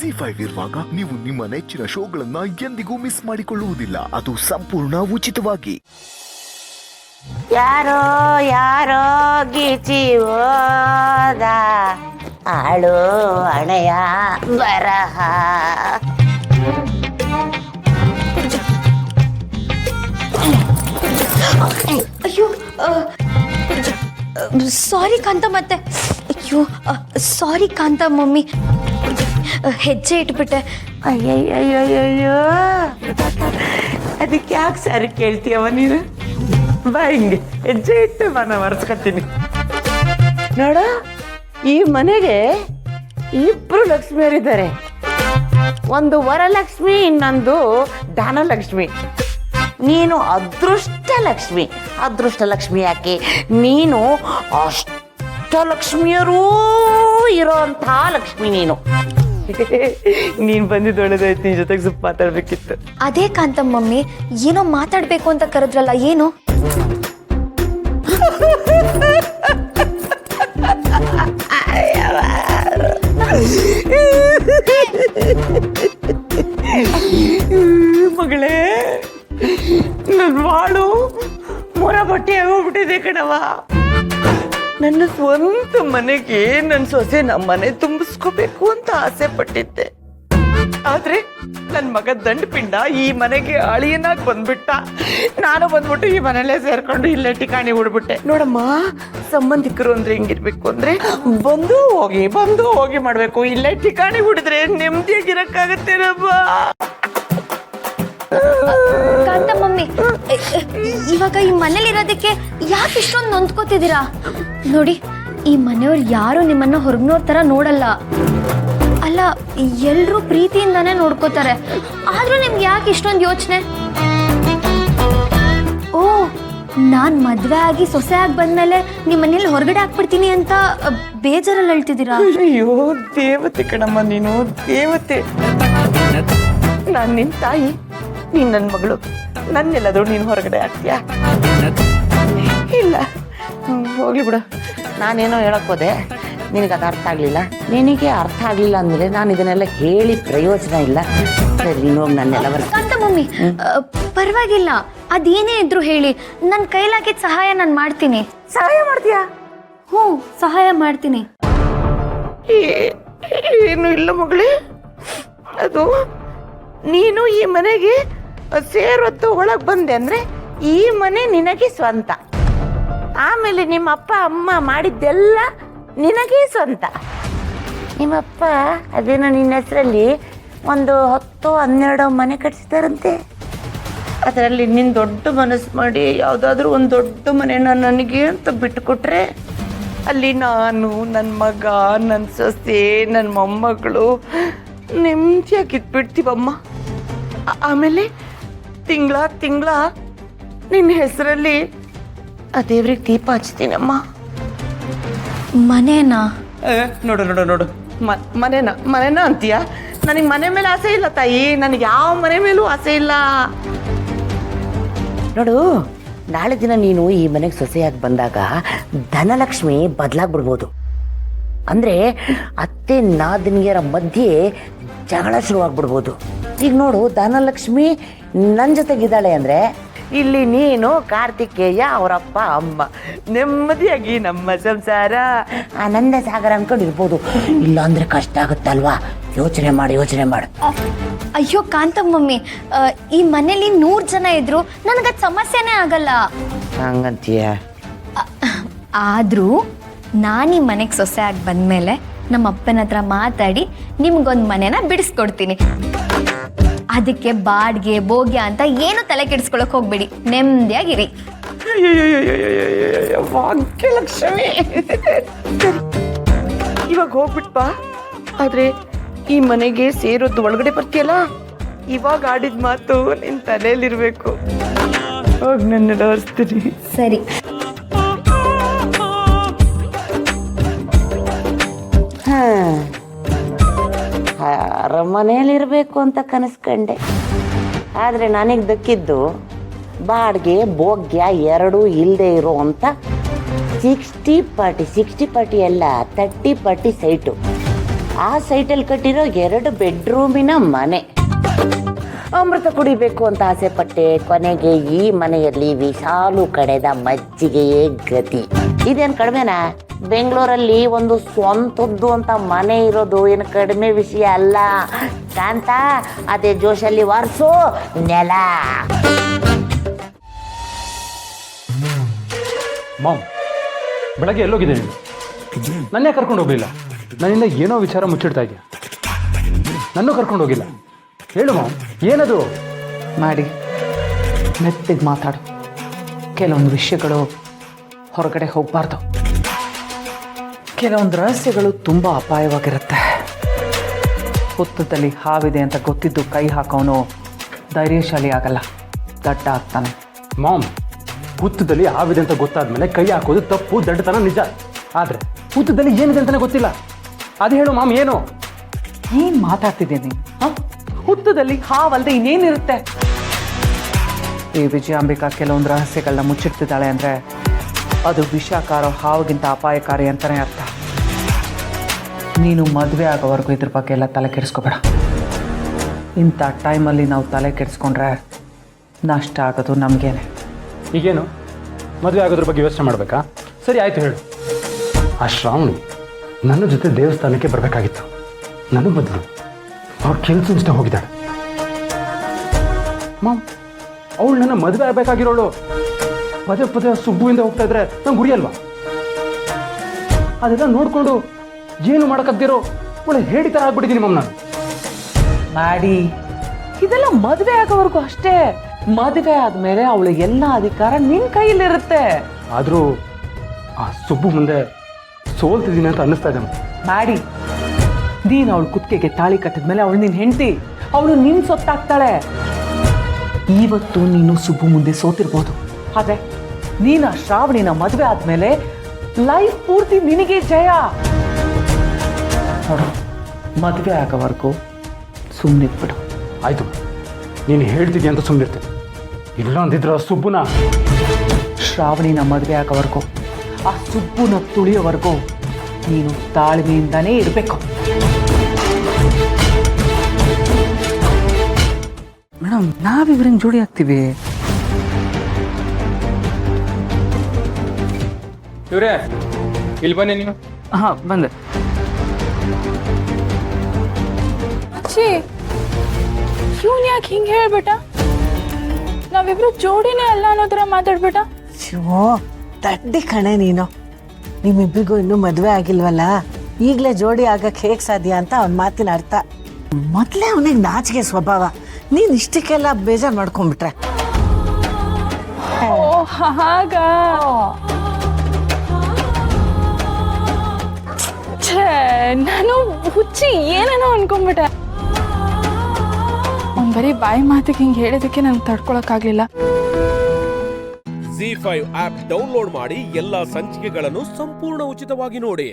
ಜಿ5 ಇರುವಾಗ ನೀವು ನಿಮ್ಮ ನೆಚ್ಚಿನ ಶೋಗಳನ್ನ ಎಂದಿಗೂ ಮಿಸ್ ಮಾಡಿಕೊಳ್ಳುವುದಿಲ್ಲ. ಅದು ಸಂಪೂರ್ಣ ಉಚಿತವಾಗಿ. ಯಾರೋ ಯಾರೋ ಗೀಚಿ ಹೋದ ಆಳು ಹಣೆಯ ಬರಹ. ಅಯ್ಯೋ ಸಾರಿ ಕಾಂತ. ಮತ್ತೆ ಅಯ್ಯೋ ಸಾರಿ ಕಾಂತ. ಮಮ್ಮಿ ಹೆಜ್ಜೆ ಇಟ್ಬಿಟ್ಟೆ. ಅಯ್ಯಯ್ಯಯ್ಯಯ್ಯೋ, ಅದಕ್ಕೆ ಯಾಕೆ ಸರಿ ಕೇಳ್ತೀಯವ ನೀನು? ಬಾ ಹಿಂಗೆ ಹೆಜ್ಜೆ ಇಟ್ಟು ನಾನು ಒರೆಸ್ಕೊತೀನಿ. ನೋಡ, ಈ ಮನೆಗೆ ಇಬ್ರು ಲಕ್ಷ್ಮಿಯರಿದ್ದಾರೆ. ಒಂದು ವರಲಕ್ಷ್ಮಿ, ಇನ್ನೊಂದು ಧನಲಕ್ಷ್ಮಿ. ನೀನು ಅದೃಷ್ಟ ಲಕ್ಷ್ಮಿ. ಅದೃಷ್ಟ ಲಕ್ಷ್ಮಿ ಯಾಕೆ? ನೀನು ಅಷ್ಟಲಕ್ಷ್ಮಿಯರೂ ಇರೋಂಥ ಲಕ್ಷ್ಮಿ ನೀನು. ನೀನು ಬಂದಿದ್ದು ಒಳ್ಳೆದಾಯ್ತು. ನಿನ್ ಜೊತೆಗೆ ಸ್ವಲ್ಪ ಮಾತಾಡ್ಬೇಕಿತ್ತು. ಅದೇ ಕಾಂತ ಮಮ್ಮಿ, ಏನೋ ಮಾತಾಡ್ಬೇಕು ಅಂತ ಕರೆದ್ರಲ್ಲ, ಏನು? ಮಗಳೇ, ನನ್ನ ಬಾಳು ಮೊರ ಬಟ್ಟೆ ಆಗೋಗ್ಬಿಟ್ಟಿದೆ ಕಣವ. ನನ್ನ ಸ್ವಂತ ಮನೆಗೆ ನನ್ನ ಸೊಸೆ ನಮ್ಮ ಮನೆ ತುಂಬಿಸ್ಕೋಬೇಕು ಅಂತ ಆಸೆ ಪಟ್ಟಿದ್ದೆ. ಆದ್ರೆ ನನ್ನ ಮಗ ದಂಡಪಿಂಡ ಈ ಮನೆಗೆ ಅಳಿಯನಾಗಿ ಬಂದ್ಬಿಟ್ಟ. ನಾನು ಬಂದ್ಬಿಟ್ಟು ಈ ಮನೆಯಲ್ಲೇ ಸೇರ್ಕೊಂಡು ಇಲ್ಲೇ ಠಿಕಾಣಿ ಹುಡ್ಬಿಟ್ಟೆ. ನೋಡಮ್ಮ, ಸಂಬಂಧಿಕರು ಅಂದ್ರೆ ಹೆಂಗಿರ್ಬೇಕು ಅಂದ್ರೆ ಬಂದು ಹೋಗಿ ಮಾಡ್ಬೇಕು. ಇಲ್ಲೇ ಠಿಕಾಣಿ ಹುಡಿದ್ರೆ ನೆಮ್ಮದಿಯಾಗಿರಕ್ಕಾಗತ್ತೇನಮ್ಮ? ಕಾಂತ ಮಮ್ಮಿ, ಇವಾಗ ಈ ಮನೇಲಿ ಇರೋದಕ್ಕೆ ಯಾಕೆ ಇಷ್ಟೊಂದು ನೊಂದ್ಕೋತಿದ್ದೀರಾ? ನೋಡಿ, ಈ ಮನೆಯವ್ರು ಯಾರು ನಿಮ್ಮನ್ನ ಹೊರಗ್ನೋರ್ ತರ ನೋಡಲ್ಲ. ಅಲ್ಲ, ಎಲ್ರೂ ಪ್ರೀತಿಯಿಂದಾನೇ ನೋಡ್ಕೋತಾರೆ. ಆದ್ರೂ ನಿಮ್ಗೆ ಯಾಕೆ ಇಷ್ಟೊಂದು ಯೋಚನೆ? ಓ, ನಾನ್ ಮದ್ವೆ ಆಗಿ ಸೊಸೆ ಆಗಿ ಬಂದ್ಮೇಲೆ ನಿಮ್ಮ ಮನೇಲಿ ಹೊರಗಡೆ ಹಾಕ್ಬಿಡ್ತೀನಿ ಅಂತ ಬೇಜಾರಲ್ಲಿ ಹೇಳ್ತಿದ್ದೀರಾ? ಅಯ್ಯೋ ದೇವತೆ ಕಣಮ್ಮ, ನೀನು ದೇವತೆ. ನಾನ್ ನಿನ್ ತಾಯಿ, ನೀನ್ ನನ್ನ ಮಗಳು. ನನ್ನೆಲ್ಲದ್ರು ನೀನು ಹೊರಗಡೆ ಹಾಕ್ತೀಯಾ? ಇಲ್ಲ, ಹೋಗ್ಲಿ ಬಿಡು. ನಾನೇನೋ ಹೇಳಕ್ ಹೋದೆ, ನಿನಗೆ ಅದು ಅರ್ಥ ಆಗ್ಲಿಲ್ಲ. ನಿನಗೆ ಅರ್ಥ ಆಗ್ಲಿಲ್ಲ ಅಂದ್ಮೇಲೆ ನಾನು ಇದನ್ನೆಲ್ಲ ಹೇಳಿ ಪ್ರಯೋಜನ ಇಲ್ಲ. ನೀನು ಹೋಗಿ ನನ್ನೆಲ್ಲ ಕಾಂತ ಮಮ್ಮಿ, ಪರವಾಗಿಲ್ಲ, ಅದೇನೇ ಇದ್ರು ಹೇಳಿ. ನನ್ನ ಕೈಲಾಗಿದ್ದ ಸಹಾಯ ನಾನು ಮಾಡ್ತೀನಿ. ಸಹಾಯ ಮಾಡ್ತೀಯಾ? ಹ್ಞೂ, ಸಹಾಯ ಮಾಡ್ತೀನಿ. ಏನು ಇಲ್ಲ ಮಗಳೇ, ಅದು ನೀನು ಈ ಮನೆಗೆ ಸೇರೊತ್ತು ಒಳಗೆ ಬಂದೆ ಅಂದ್ರೆ ಈ ಮನೆ ನಿನಗೆ ಸ್ವಂತ. ಆಮೇಲೆ ನಿಮ್ಮ ಅಪ್ಪ ಅಮ್ಮ ಮಾಡಿದ್ದೆಲ್ಲ ನಿನಗೆ ಸ್ವಂತ. ನಿಮ್ಮಪ್ಪ ಅದೇನೋ ನಿನ್ನ ಹೆಸರಲ್ಲಿ ಒಂದು 10-12 ಮನೆ ಕಟ್ಸಿದಾರಂತೆ. ಅದರಲ್ಲಿ ನಿನ್ನ ದೊಡ್ಡ ಮನಸ್ಸು ಮಾಡಿ ಯಾವುದಾದ್ರೂ ಒಂದು ದೊಡ್ಡ ಮನೆನ ನನಗೆ ಅಂತ ಬಿಟ್ಟುಕೊಟ್ರೆ ಅಲ್ಲಿ ನಾನು, ನನ್ನ ಮಗ, ನನ್ನ ಸೊಸೆ, ನನ್ನ ಮೊಮ್ಮಗಳು ನೆಮ್ಮದಿಯಾಗಿ ಇದ್ಬಿಡ್ತೀವಮ್ಮ. ಆಮೇಲೆ ತಿಂಗಳ ನಿನ್ನ ಹೆಸರಲ್ಲಿ ಆ ದೇವ್ರಿಗೆ ದೀಪ ಹಚ್ತೀನಮ್ಮ. ಮನೇನಾ? ನೋಡು, ಮನೇನ ಅಂತೀಯ? ನನಗೆ ಮನೆ ಮೇಲೆ ಆಸೆ ಇಲ್ಲ ತಾಯಿ. ನನಗೆ ಯಾವ ಮನೆ ಮೇಲೂ ಆಸೆ ಇಲ್ಲ. ನೋಡು, ನಾಳೆ ದಿನ ನೀನು ಈ ಮನೆಗೆ ಸೊಸೆಯಾಗಿ ಬಂದಾಗ ಧನಲಕ್ಷ್ಮಿ ಬದಲಾಗ್ಬಿಡ್ಬೋದು. ಅಂದರೆ ಅತ್ತೆ ನಾದಿನಿಯರ ಮಧ್ಯೆ ಜಗಳ ಶುರುವಾಗ್ಬಿಡ್ಬೋದು. ಈಗ ನೋಡು, ಧನಲಕ್ಷ್ಮಿ ನನ್ನ ಜೊತೆಗಿದ್ದಾಳೆ ಅಂದರೆ ಇಲ್ಲಿ ನೀನು, ಕಾರ್ತಿಕೇಯ, ಅವರಪ್ಪ ಅಮ್ಮ ನೆಮ್ಮದಿಯಾಗಿ ನಮ್ಮ ಸಂಸಾರ ಆನಂದ ಸಾಗರ ಅನ್ಕೊಂಡಿರ್ಬೋದು. ಇಲ್ಲ ಅಂದರೆ ಕಷ್ಟ ಆಗುತ್ತಲ್ವಾ? ಯೋಚನೆ ಮಾಡು. ಅಯ್ಯೋ ಕಾಂತ ಮಮ್ಮಿ, ಈ ಮನೇಲಿ 100 ಜನ ಇದ್ರು ನನಗದು ಸಮಸ್ಯೆನೇ ಆಗಲ್ಲ. ಹಂಗಂತೀಯ? ಆದ್ರೂ ನಾನು ಈ ಮನೆಗೆ ಸೊಸೆ ಆಗಿ ಬಂದ್ಮೇಲೆ ನಮ್ಮ ಅಪ್ಪನ ಹತ್ರ ಮಾತಾಡಿ ನಿಮ್ಗೊಂದು ಮನೆನ ಬಿಡಿಸ್ಕೊಡ್ತೀನಿ. ಅದಕ್ಕೆ ಬಾಡ್ಗೆ ಬೋಗ್ಯ ಅಂತ ಏನು ತಲೆ ಕೆಡಿಸ್ಕೊಳಕ್ ಹೋಗ್ಬೇಡಿ, ನೆಮ್ಮದಿಯಾಗಿರಿ. ಭಾಗ್ಯಲಕ್ಷ್ಮಿ, ಇವಾಗ ಹೋಗ್ಬಿಟ್ಪಾ. ಆದ್ರೆ ಈ ಮನೆಗೆ ಸೇರೋದು ಒಳಗಡೆ ಬರ್ತೀಯಲ್ಲ, ಇವಾಗ ಆಡಿದ ಮಾತು ನಿನ್ ತಲೆಯಲ್ಲಿರ್ಬೇಕು. ಹೋಗಿ ನನ್ನ ಡೋರಿಸ್ತೀನಿ. ಸರಿ. ಅರಮನೆಯಲ್ಲಿರ್ಬೇಕು ಅಂತ ಕನಸ್ಕಂಡೆ. ಆದರೆ ನನಗೆ ದಕ್ಕಿದ್ದು ಬಾಡಿಗೆ ಭೋಗ್ಯ ಎರಡೂ ಇಲ್ಲದೆ ಇರೋ ಅಂತ 60 ಪಾರ್ಟಿ ಅಲ್ಲ 30 ಪಾರ್ಟಿ ಸೈಟು. ಆ ಸೈಟಲ್ಲಿ ಕಟ್ಟಿರೋ 2 ಬೆಡ್ರೂಮಿನ ಮನೆ. ಅಮೃತ ಕುಡಿಬೇಕು ಅಂತ ಆಸೆ ಪಟ್ಟೆ, ಕೊನೆಗೆ ಈ ಮನೆಯಲ್ಲಿ ವಿಶಾಲು ಕಡೆದ ಮಜ್ಜಿಗೆಯೇ ಗತಿ. ಇದೇನು ಕಡಿಮೆನಾ? ಬೆಂಗಳೂರಲ್ಲಿ ಒಂದು ಸ್ವಂತದ್ದು ಅಂತ ಮನೆ ಇರೋದು ಏನು ಕಡಿಮೆ ವಿಷಯ ಅಲ್ಲ ಕಾಂತ. ಅದೇ ಜೋಶಲ್ಲಿ ವಾರ್ಸು ನೆಲ. ಮಾಮ್, ಬೆಳಗ್ಗೆ ಎಲ್ಲೋಗಿದೆ ನೀನು? ನನ್ನೇ ಕರ್ಕೊಂಡು ಹೋಗಲಿಲ್ಲ. ನನ್ನಿಂದ ಏನೋ ವಿಚಾರ ಮುಚ್ಚಿಡ್ತಾ ಇದೆಯಾ? ನನ್ನೂ ಕರ್ಕೊಂಡು ಹೋಗಿಲ್ಲ. ಹೇಳು ಮಾಮ್, ಏನದು? ಮಾಡಿ ಮೆತ್ತಿಗೆ ಮಾತಾಡು. ಕೆಲವೊಂದು ವಿಷಯಗಳು ಹೊರಗಡೆ ಹೋಗಬಾರ್ದು. ಕೆಲವೊಂದು ರಹಸ್ಯಗಳು ತುಂಬ ಅಪಾಯವಾಗಿರುತ್ತೆ. ಹುತ್ತದಲ್ಲಿ ಹಾವಿದೆ ಅಂತ ಗೊತ್ತಿದ್ದು ಕೈ ಹಾಕೋನು ಧೈರ್ಯಶಾಲಿ ಆಗಲ್ಲ, ದಡ್ಡ ಆಗ್ತಾನೆ. ಮಾಮ್, ಹುತ್ತದಲ್ಲಿ ಹಾವಿದೆ ಅಂತ ಗೊತ್ತಾದ್ಮೇಲೆ ಕೈ ಹಾಕೋದು ತಪ್ಪು, ದಡ್ಡತನ ನಿಜ. ಆದರೆ ಹುತ್ತದಲ್ಲಿ ಏನಿದೆ ಅಂತಲೇ ಗೊತ್ತಿಲ್ಲ. ಅದು ಹೇಳು ಮಾಮ್, ಏನು? ಏನು ಮಾತಾಡ್ತಿದ್ದೀನಿ ನೀನು? ಹುತ್ತದಲ್ಲಿ ಹಾವಲ್ದೆ ಇನ್ನೇನಿರುತ್ತೆ? ಈ ವಿಜಯಾಂಬಿಕಾ ಕೆಲವೊಂದು ರಹಸ್ಯಗಳನ್ನ ಮುಚ್ಚಿಡ್ತಿದ್ದಾಳೆ ಅಂದರೆ ಅದು ವಿಷಕಾರೋ ಹಾವಿಗಿಂತ ಅಪಾಯಕಾರಿ ಅಂತಲೇ ಅರ್ಥ. ನೀನು ಮದುವೆ ಆಗೋವರೆಗೂ ಇದ್ರ ಬಗ್ಗೆ ಎಲ್ಲ ತಲೆ ಕೆಡಿಸ್ಕೋಬೇಡ. ಇಂಥ ಟೈಮಲ್ಲಿ ನಾವು ತಲೆ ಕೆಡಿಸ್ಕೊಂಡ್ರೆ ನಷ್ಟ ಆಗೋದು ನಮಗೇನೆ. ಈಗೇನು ಮದುವೆ ಆಗೋದ್ರ ಬಗ್ಗೆ ಯೋಚನೆ ಮಾಡಬೇಕಾ? ಸರಿ ಆಯಿತು, ಹೇಳು. ಆ ಶ್ರಾವಣಿ ನನ್ನ ಜೊತೆ ದೇವಸ್ಥಾನಕ್ಕೆ ಬರಬೇಕಾಗಿತ್ತು. ನನಗೆ ಬದಲು ಅವ್ರ ಕೆಲಸ ಇಷ್ಟ ಹೋಗಿದ್ದಾಳೆ. ಮಾಮ್, ಅವಳು ನನ್ನ ಮದುವೆ ಆಗಬೇಕಾಗಿರೋಳು ಪದೇ ಪದೇ ಸುಬ್ಬುವಿಂದ ಹೋಗ್ತಾ ಇದ್ರೆ ನಂಗೆ ಗುರಿಯಲ್ವಾ? ಅದೆಲ್ಲ ನೋಡಿಕೊಂಡು ಏನು ಮಾಡೋಕ್ಕಾಗ್ದಿರೋ ಒಳ್ಳೆ ಹೇಳಿ ಥರ ಆಗ್ಬಿಟ್ಟಿದ್ದೀನಿ ಮಾಮ್ ನಾನು. ಮಾಡಿ ಇದೆಲ್ಲ ಮದುವೆ ಆಗೋವರೆಗೂ ಅಷ್ಟೇ. ಮದುವೆ ಆದಮೇಲೆ ಅವಳು ಎಲ್ಲ ಅಧಿಕಾರ ನಿನ್ನ ಕೈಯಲ್ಲಿರುತ್ತೆ. ಆದರೂ ಆ ಸುಬ್ಬು ಮುಂದೆ ಸೋಲ್ತಿದ್ದೀನಿ ಅಂತ ಅನ್ನಿಸ್ತಾ ಇದೆ. ಮಾಡಿ ನೀನು ಅವಳು ಕುತ್ತಿಗೆಗೆ ತಾಳಿ ಕಟ್ಟಿದ್ಮೇಲೆ ಅವಳು ನಿನ್ನ ಹೆಂಡತಿ, ಅವಳು ನಿನ್ನ ಸೊತ್ತಾಗ್ತಾಳೆ. ಇವತ್ತು ನೀನು ಸುಬ್ಬು ಮುಂದೆ ಸೋತಿರ್ಬೋದು, ಆದರೆ ನೀನು ಆ ಶ್ರಾವಣಿನ ಮದುವೆ ಆದಮೇಲೆ ಲೈಫ್ ಪೂರ್ತಿ ನಿನಗೆ ಜಯ. ನೋಡು, ಮದುವೆ ಆಗೋವರೆಗೂ ಸುಮ್ಮನಿಟ್ಬಿಡು. ಆಯಿತು, ನೀನು ಹೇಳ್ತಿದ್ಯಾ ಅಂತ ಸುಮ್ಮನಿರ್ತೇನೆ. ಇಲ್ಲ ಅಂದಿದ್ರು ಆ ಸುಬ್ಬುನ ಶ್ರಾವಣಿನ ಮದುವೆ ಆಗೋವರೆಗೂ, ಆ ಸುಬ್ಬುನ ತುಳಿಯೋವರೆಗೂ ನೀನು ತಾಳ್ಮೆಯಿಂದಾನೇ ಇರಬೇಕು. ಮೇಡಮ್, ನಾವಿವ್ರಂಗೆ ಜೋಡಿ ಆಗ್ತೀವಿ. ಇವ್ರೇ, ಇಲ್ಲಿ ಬನ್ನಿ ನೀವು. ಹಾಂ, ಬಂದೆ. ಅಚ್ಚಿ, ಇವನ್ ಯಾಕೆ ಹಿಂಗೆ ಹೇಳ್ಬಿಟ್ಟ? ನಾವಿಬ್ರು ಜೋಡಿನೇ ಅಲ್ಲ ಅನ್ನೋದ್ರ ಮಾತಾಡ್ಬಿಟ್ಟ. ಶಿವೋ, ದಡ್ಡಿ ಕಣೆ ನೀನು. ನಿಮ್ಮಿಬ್ರಿಗೂ ಇನ್ನೂ ಮದುವೆ ಆಗಿಲ್ವಲ್ಲ, ಈಗಲೇ ಜೋಡಿ ಆಗಕ್ಕೆ ಹೇಗೆ ಸಾಧ್ಯ ಅಂತ ಅವನ ಮಾತಿನ ಅರ್ಥ. ಮೊದಲೇ ಅವನಿಗೆ ನಾಚಿಕೆ ಸ್ವಭಾವ. ನೀನು ಇಷ್ಟಕ್ಕೆಲ್ಲ ಬೇಜಾರು ಮಾಡ್ಕೊಂಡ್ಬಿಟ್ರೆ. ಓ ಹಾಗ. ಛೇ, ನಾನು ಹುಚ್ಚಿ ಏನೇನೋ ಅನ್ಕೊಂಡ್ಬಿಟ್ಟೆ. ಅವ್ನು ಬರೀ ಬಾಯಿ ಮಾತಿಗೆ ಹಿಂಗೆ ಹೇಳಿದಕ್ಕೆ ನಂಗೆ ತಡ್ಕೊಳಕ್ಕಾಗ್ಲಿಲ್ಲ. ZEE5 ಆಪ್ ಡೌನ್ಲೋಡ್ ಮಾಡಿ ಎಲ್ಲಾ ಸಂಚಿಕೆಗಳನ್ನು ಸಂಪೂರ್ಣ ಉಚಿತವಾಗಿ ನೋಡಿ.